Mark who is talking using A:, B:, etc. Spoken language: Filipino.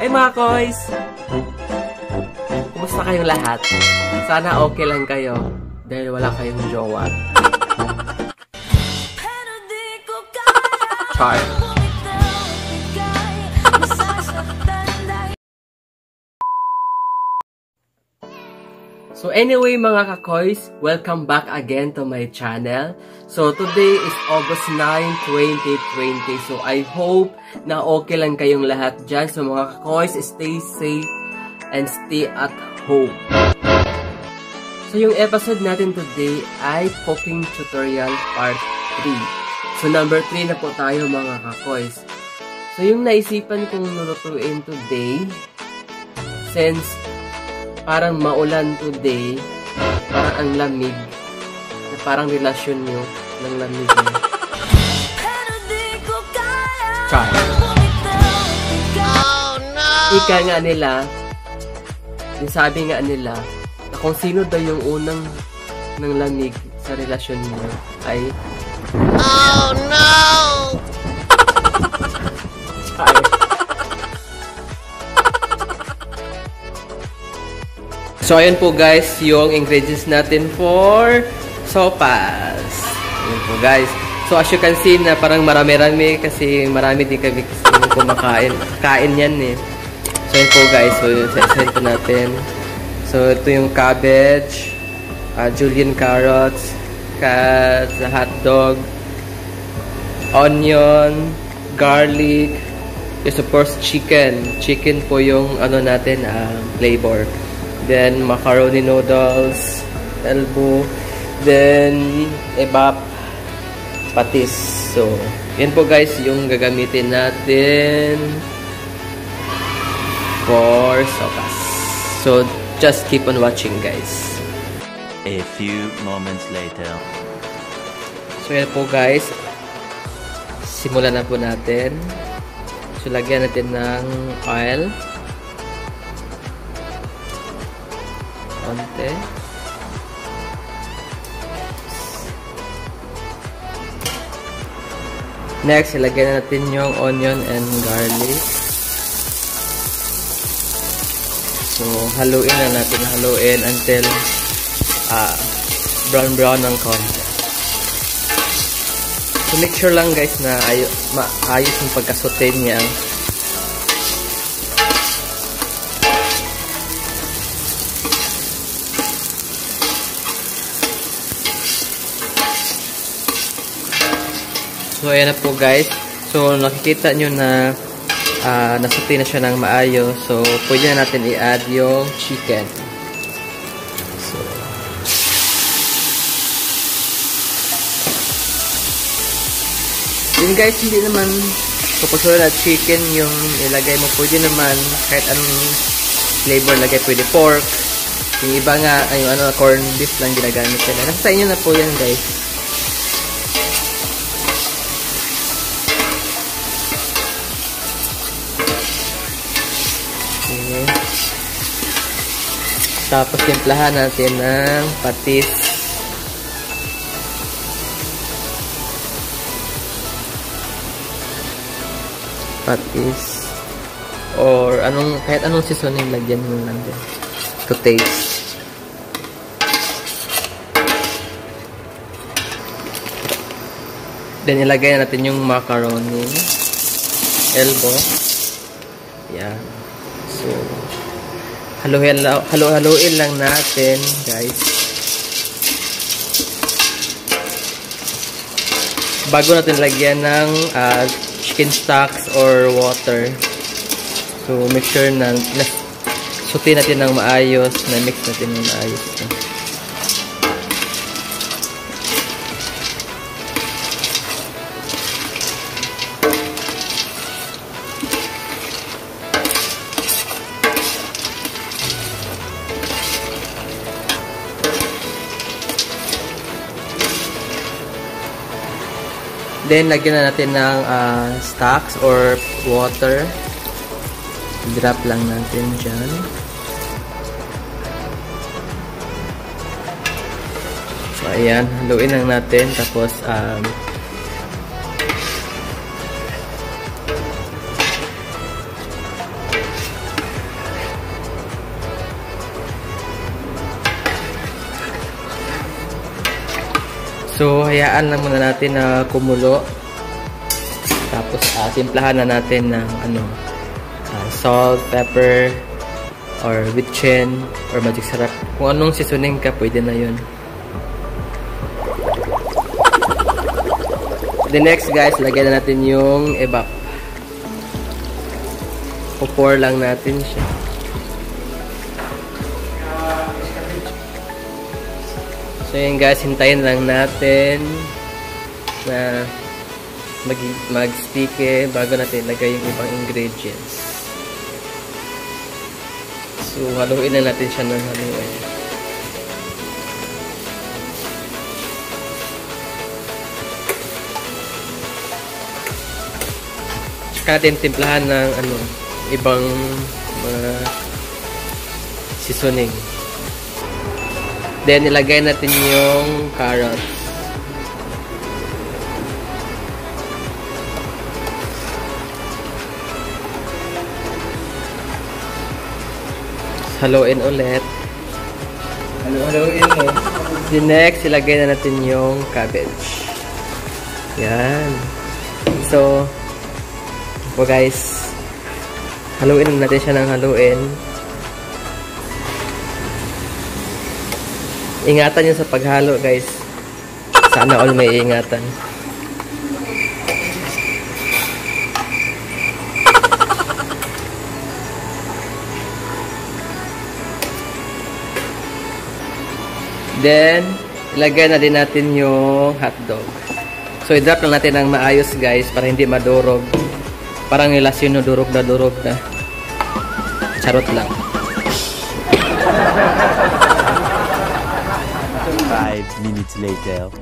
A: Hi mga koys! Kumusta kayong lahat? Sana okay lang kayo dahil wala kayong jowa. Char. So anyway mga kakoys, welcome back again to my channel. So today is August 9, 2020. So I hope na okay lang kayong lahat dyan. So mga kakoys, stay safe and stay at home. So yung episode natin today ay cooking tutorial part 3. So number 3 na po tayo mga kakoys. So yung naisipan kong lulutuin today, since parang maulan today, parang ang lamig, na parang relasyon nyo ng lamig nyo. Char. Oh, no! Ika nga nila, yung sabi nga nila, na kung sino daw yung unang ng lamig sa relasyon nyo ay... Oh no! Char. So, ayan po guys, yung ingredients natin for sopas. Ayan po guys. So, as you can see na parang marami-rami kasi marami din kami kumakain. Kain yan eh. So, ayan po guys. So, isa-isahin po natin. So, ito yung cabbage, julienne carrots, hotdog, onion, garlic, yes, of course, chicken. Chicken po yung ano natin, flavor. Then, macaroni noodles, elbow, then, ebap, patis. So, yan po guys yung gagamitin natin for sopas. So, just keep on watching guys.
B: A few moments later.
A: So, yan po guys. Simulan na po natin. So, lagyan natin ng oil. Konti. Next, ilagay natin yung onion and garlic. So, haluin na natin. Haluin until brown-brown ng konti. So, make sure lang guys na maayos yung pagkasote niya. So, ayan na po guys. So, nakikita nyo na nasuti na siya ng maayos. So, pwede na natin i-add yung chicken. So, yun guys, hindi naman kapag na chicken yung ilagay mo. Pwede naman kahit anong flavor lagay. Pwede pork. Yung iba nga, yung corned beef lang ginagamit nila. Nasa sa inyo na po yan guys. Tapos, timplahan natin ng patis. Patis. Or, kahit anong seasoning lagyan mo lang din. To taste. Then, ilagay natin yung macaroni. Elbow. Yan. So, haluin lang natin, guys. Bago natin lagyan ng chicken stocks or water. So, make sure na suti natin ng maayos, na mix natin ng maayos. Then, lagyan na natin ng stocks or water. Drop lang natin dyan. So, ayan. Haluin lang natin. Tapos, So, hayaan lang muna natin na kumulo. Tapos, timplahan na natin ng salt, pepper, or bitchin, or magic sarap. Kung anong seasoning ka, pwede na yun. The next, guys, lagyan na natin yung ebap. Pour lang natin siya. So yun guys, hintayin lang natin na mag-stick bago natin lagay yung ibang ingredients. So haluin na natin siya ng haluin. Tsaka natin timplahan ng ibang mga seasoning. Then, ilagay natin yung carrots. Haluin ulit.
C: Haluin mo.
A: Then next, ilagay na natin yung cabbage. Yan. So, guys, haluin natin siya ng haluin. Ingatan nyo sa paghalo, guys. Sana all may ingatan. Then, ilagay na din natin yung hotdog. So, i-drop lang natin ng maayos, guys, para hindi madurog. Parang nilasyon na durog na. Charot lang.
B: 5 minutes later.